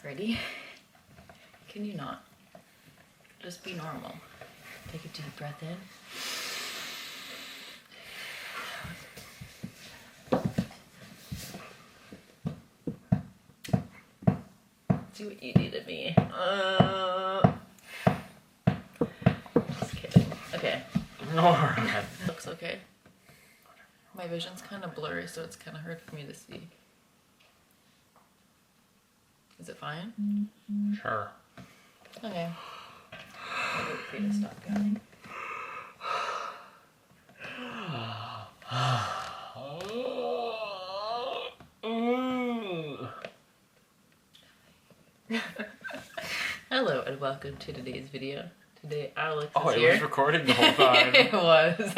Ready? Can you not? Just be normal. Take a deep breath in. See what you did to me. Just kidding. Okay. No. Looks okay. My vision's kind of blurry, so it's kind of hard for me to see. Is it fine? Sure. Okay. I'll wait for you to stop going. Hello and welcome to today's video. Today Alex is here. Oh, it was recording the whole time. It was.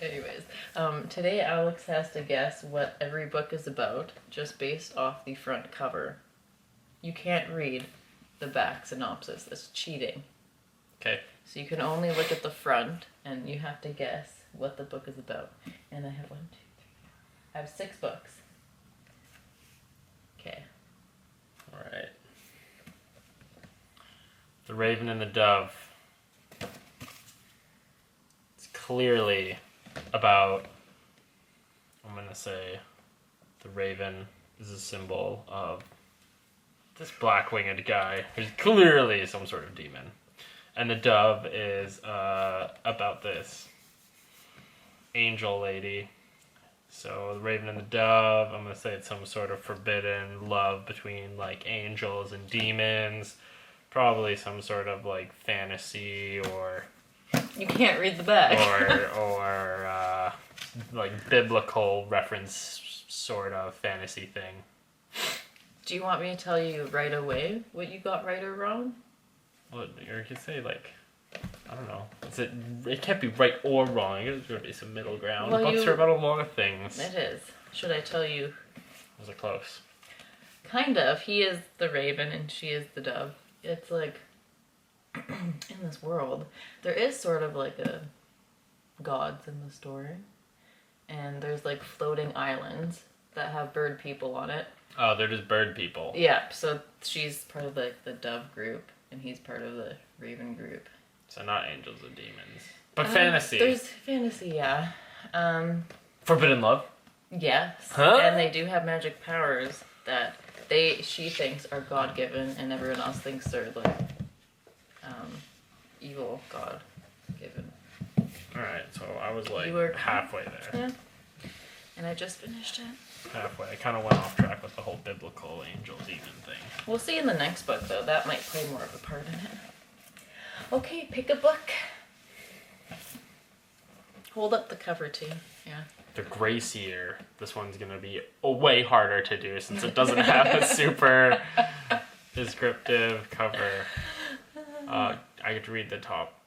Anyways, today Alex has to guess what every book is about just based off the front cover. You can't read the back synopsis. That's cheating. Okay. So you can only look at the front and you have to guess what the book is about. And I have 1, 2, 3, 4. I have 6 books. Okay. All right. The Raven and the Dove. It's clearly about, I'm going to say, the raven is a symbol of this black-winged guy who's clearly some sort of demon. And the dove is about this angel lady. So the Raven and the Dove, I'm going to say it's some sort of forbidden love between like angels and demons. Probably some sort of like fantasy or... You can't read the back. or like biblical reference sort of fantasy thing. Do you want me to tell you right away what you got right or wrong? Well, or you could say like, I don't know. It can't be right or wrong. There's going to be some middle ground. Well, Books are about a lot of things. It is. Should I tell you? Was it close? Kind of. He is the raven and she is the dove. It's like, in this world, there is sort of like a gods in the story. And there's like floating islands that have bird people on it. Oh, they're just bird people. Yeah, so she's part of the dove group and he's part of the raven group. So not angels and demons. But fantasy. There's fantasy, yeah. Forbidden love? Yes. Huh? And they do have magic powers that she thinks are God-given and everyone else thinks they're like evil God-given. Alright, so I was like You were halfway there. Yeah. And I just finished it. Halfway. I kind of went off track with the whole biblical angel demon thing. We'll see in the next book though. That might play more of a part in it. Okay, pick a book. Hold up the cover too. Yeah. The Gracier. This one's going to be way harder to do since it doesn't have a super descriptive cover. I get to read the top.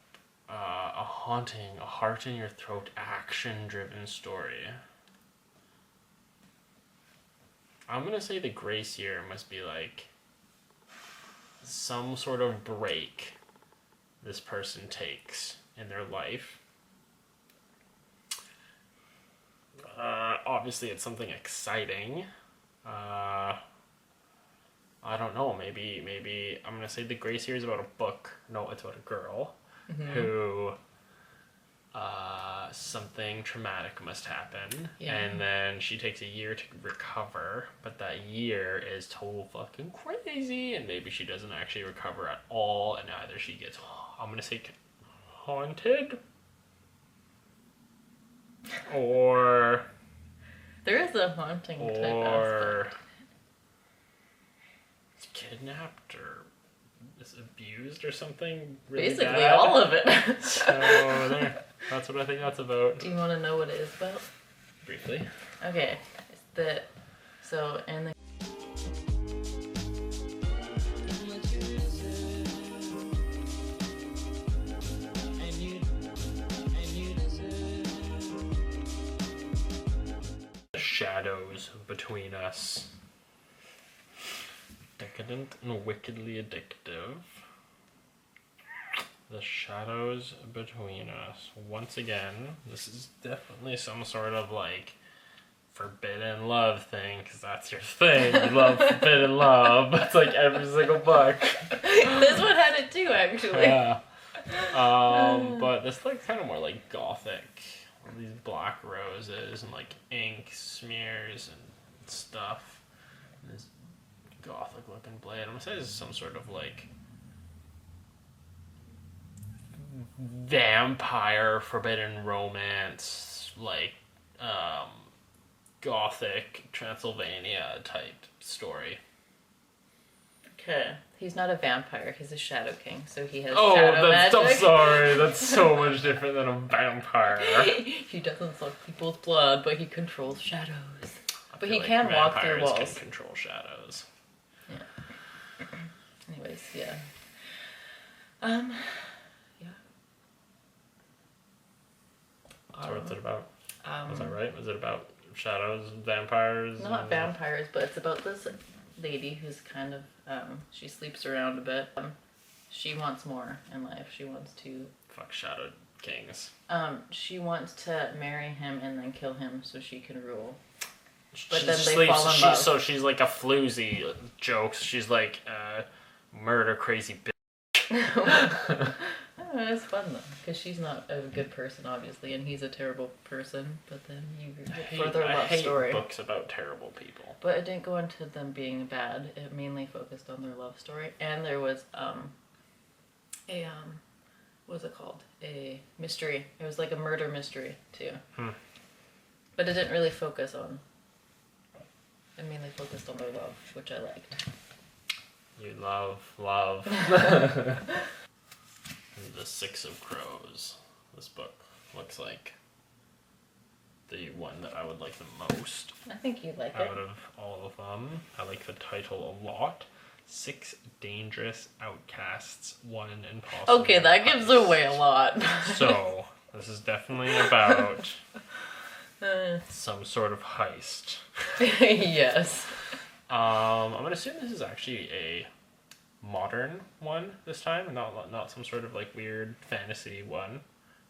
A haunting, a heart in your throat, action-driven story. I'm going to say the Gracier must be like some sort of break this person takes in their life. Obviously it's something exciting. I don't know, maybe I'm going to say the Gracier is about a book. No, it's about a girl who something traumatic must happen, and then she takes a year to recover, but that year is total fucking crazy, and maybe she doesn't actually recover at all, and either she gets, I'm gonna say, haunted, or There is a haunting type aspect. It's kidnapped, or is abused or something really Basically bad. all of it. So there. That's what I think that's about. Do you want to know what it is about? Briefly. Okay. So in the shadows between us. Decadent and wickedly addictive. The shadows between us. Once again, this is definitely some sort of like forbidden love thing, because that's your thing. You love forbidden love. It's like every single book. This one had it too, actually. Yeah. But this like kind of more like gothic. All these black roses and like ink smears and stuff. And this gothic looking blade. I'm gonna say this is some sort of like vampire forbidden romance, like gothic Transylvania type story. Okay. He's not a vampire, he's a Shadow King, so he has Oh, shadow magic. I'm sorry, that's so much different than a vampire. He doesn't suck people's blood, but he controls shadows. But he like can walk through walls. Can control shadows. Yeah. Anyways, yeah. Yeah. So what's it about? Was that right? Was it about shadows, vampires? Not vampires, but it's about this lady who's kind of, she sleeps around a bit. She wants more in life. She wants to... Fuck shadow kings. She wants to marry him and then kill him so she can rule. But She then they sleeps, fall in love. So she's like a floozy jokes. She's like murder crazy bitch. Oh, it's fun though, because she's not a good person, obviously, and he's a terrible person. But then you for their love story. Books about terrible people. But it didn't go into them being bad. It mainly focused on their love story, and there was what's it called? A mystery. It was like a murder mystery too. But it didn't really focus on. It mainly focused on their love, which I liked. You love. The Six of Crows. This book looks like the one that I would like the most. I think you'd like it. Out of all of them. I like the title a lot. 6 Dangerous Outcasts, 1 Impossible. Okay, that gives away a lot. So, this is definitely about some sort of heist. Yes. I'm gonna assume this is actually a modern one this time, not some sort of like weird fantasy one.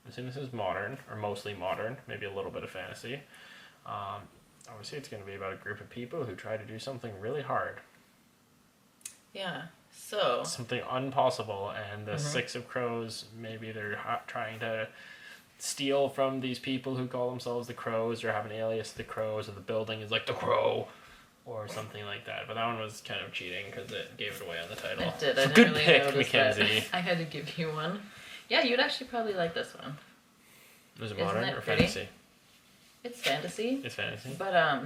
I'm assuming this is modern, or mostly modern, maybe a little bit of fantasy. Obviously it's going to be about a group of people who try to do something really hard. Yeah, so... Something impossible, and the Six of Crows, maybe they're trying to steal from these people who call themselves the Crows, or have an alias the Crows, or the building is like the Crow, or something like that. But that one was kind of cheating because it gave it away on the title. It did. I didn't Good really pick, notice Mackenzie. that. I had to give you one. Yeah, you'd actually probably like this one. Is it Isn't modern it or pretty? fantasy? It's fantasy. It's fantasy. But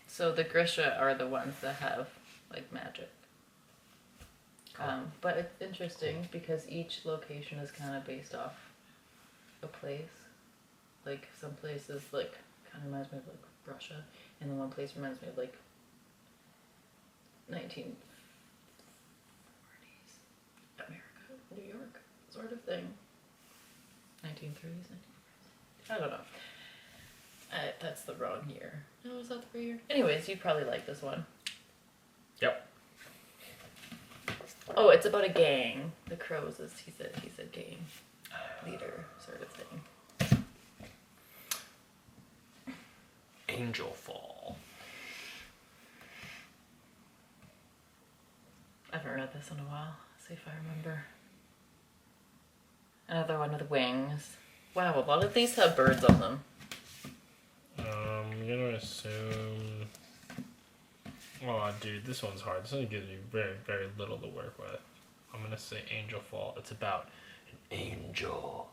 so the Grisha are the ones that have like magic. But it's interesting because each location is kind of based off a place. Like some places like kind of reminds me of like Russia, and then one place reminds me of like 1940s America, New York sort of thing. 1930s, 1940s. I don't know. That's the wrong year. No, is that the right year? Anyways, you'd probably like this one. Yep. Oh, it's about a gang. The Crows is, he said gang leader sort of thing. Angel Fall. I haven't read this in a while. See if I remember. Another one with wings. Wow, a lot of these have birds on them. I'm gonna assume. Oh, dude, this one's hard. This one gives you very, very little to work with. I'm gonna say Angel Fall. It's about an angel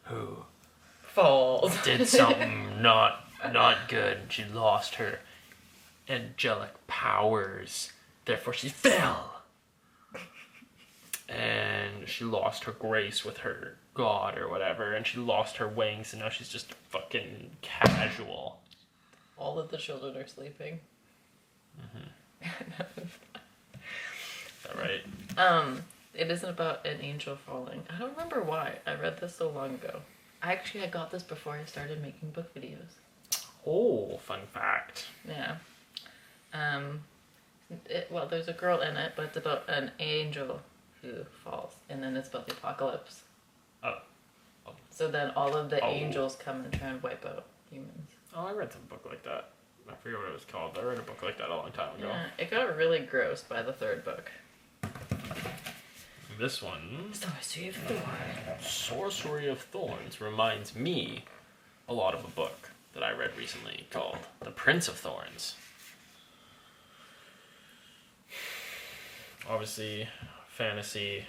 who Falls. did something not good. She lost her angelic powers. Therefore, she fell. And she lost her grace with her god or whatever, and she lost her wings, and now she's just fucking casual. All of the children are sleeping. Is that right? It isn't about an angel falling. I don't remember why. I read this so long ago. I got this before I started making book videos. Oh, fun fact. Yeah. Well, there's a girl in it, but it's about an angel who falls, and then it's about the apocalypse. Oh. So then all of the angels come and try and wipe out humans. Oh, I read some book like that. I forget what it was called. I read a book like that a long time ago. Yeah, it got really gross by the third book. This one, Sorcery of Thorns. Sorcery of Thorns, reminds me a lot of a book that I read recently called The Prince of Thorns. Obviously, fantasy,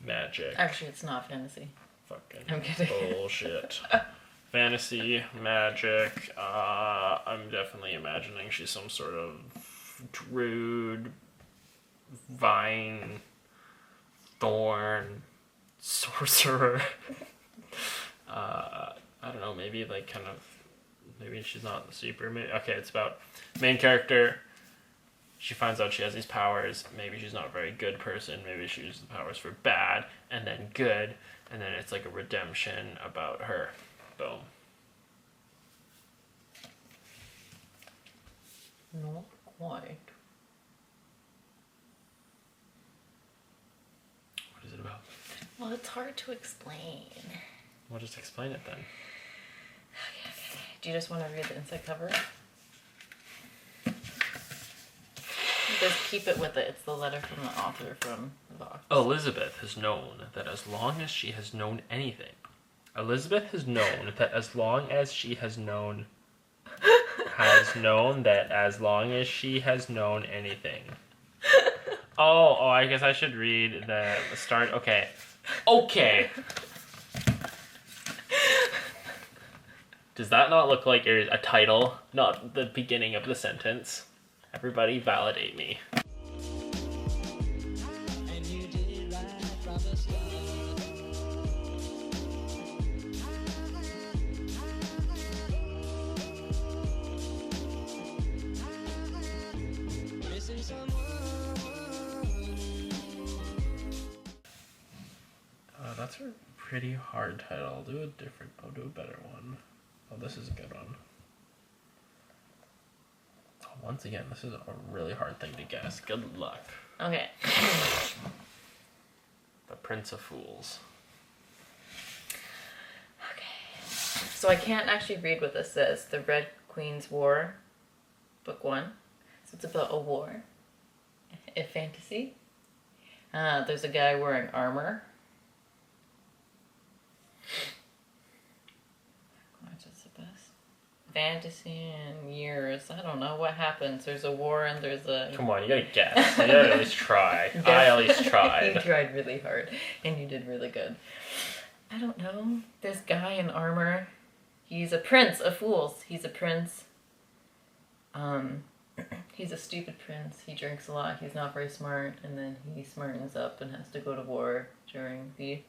magic. Actually, it's not fantasy. Fucking I'm kidding. bullshit. Fantasy, magic. I'm definitely imagining she's some sort of druid, vine, thorn, sorcerer. I don't know, maybe like kind of, maybe she's not super, okay, it's about main character. She finds out she has these powers. Maybe she's not a very good person. Maybe she uses the powers for bad, and then good, and then it's like a redemption about her. Boom. Not quite. What is it about? Well, it's hard to explain. Well, just explain it then. Okay. Do you just want to read the inside cover? Just keep it with it. It's the letter from the author from the box. Elizabeth has known that as long as she has known anything. Elizabeth has known that as long as she has known... has known that as long as she has known anything. Oh, I guess I should read the start. Okay. Does that not look like a title, not the beginning of the sentence? Everybody validate me. And you did it right from the start. Missing someone. That's a pretty hard title. I'll do a better one. Oh, this is a good one. Once again, this is a really hard thing to guess. Good luck. Okay. The Prince of Fools. Okay. So I can't actually read what this says. The Red Queen's War, book 1. So it's about a war. A fantasy. There's a guy wearing armor. Which is the best? Fantasy and years. I don't know what happens. There's a war and there's a... Come on, you gotta guess. You gotta at least try. I at least You tried. tried really hard, and you did really good. I don't know. This guy in armor, he's a prince of fools. He's a prince. He's a stupid prince. He drinks a lot. He's not very smart, and then he smartens up and has to go to war during the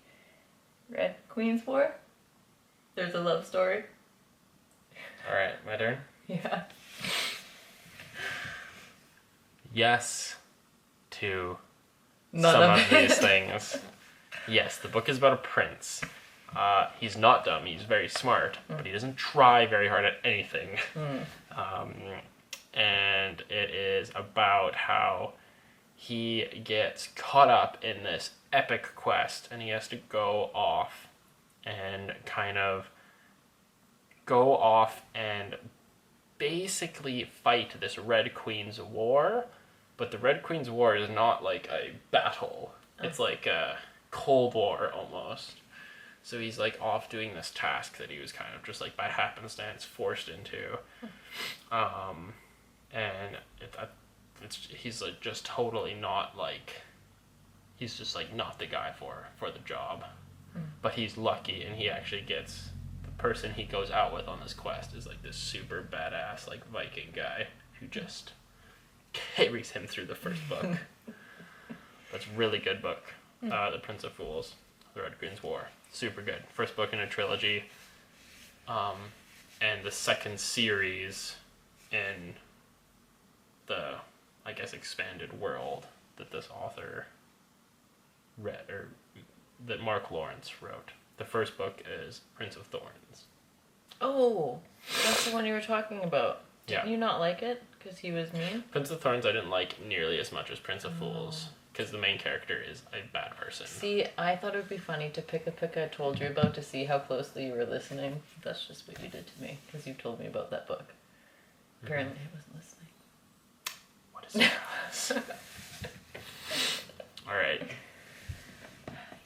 Red Queen's War. There's a love story. Alright, my turn? Yeah. Yes to None some of of it. these things. Yes, the book is about a prince. He's not dumb, he's very smart, but he doesn't try very hard at anything. And it is about how he gets caught up in this epic quest and he has to go off and basically fight this Red Queen's War, but the Red Queen's War is not like a battle. It's like a Cold War almost. So he's like off doing this task that he was kind of just like by happenstance forced into. And he's like just totally not like, he's just like not the guy for the job. But he's lucky and he actually gets, the person he goes out with on this quest is like this super badass like Viking guy who just carries him through the first book. That's a really good book. The Prince of Fools, The Red Queen's War. Super good. First book in a trilogy. And the second series in the, I guess, expanded world that this author read, or that Mark Lawrence wrote. The first book is Prince of Thorns. Oh, that's the one you were talking about. Didn't Yeah. you not like it? Because he was mean? Prince of Thorns I didn't like nearly as much as Prince of Fools, because the main character is a bad person. See, I thought it would be funny to pick a book I told you about to see how closely you were listening. That's just what you did to me, because you told me about that book. Apparently I wasn't listening. What is this? Alright.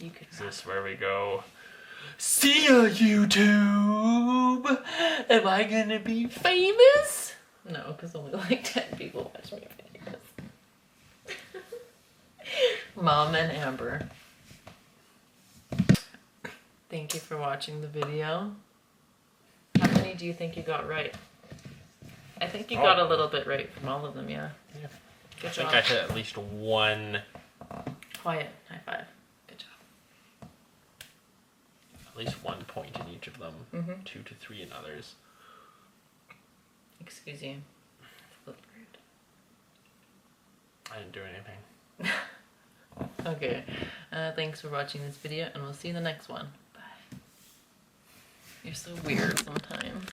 You could Is this where we go? See ya, YouTube! Am I gonna be famous? No, because only like 10 people watch my videos. Mom and Amber. Thank you for watching the video. How many do you think you got right? I think you got a little bit right from all of them, yeah. Yeah. Good I job. think I hit at least one. Quiet. High five. Good job. At least 1 point in each of them. Mhm. 2 to 3 in others. Excuse you. Flip rude. I didn't do anything. Okay. Thanks for watching this video, and we'll see you in the next one. Bye. You're so weird sometimes.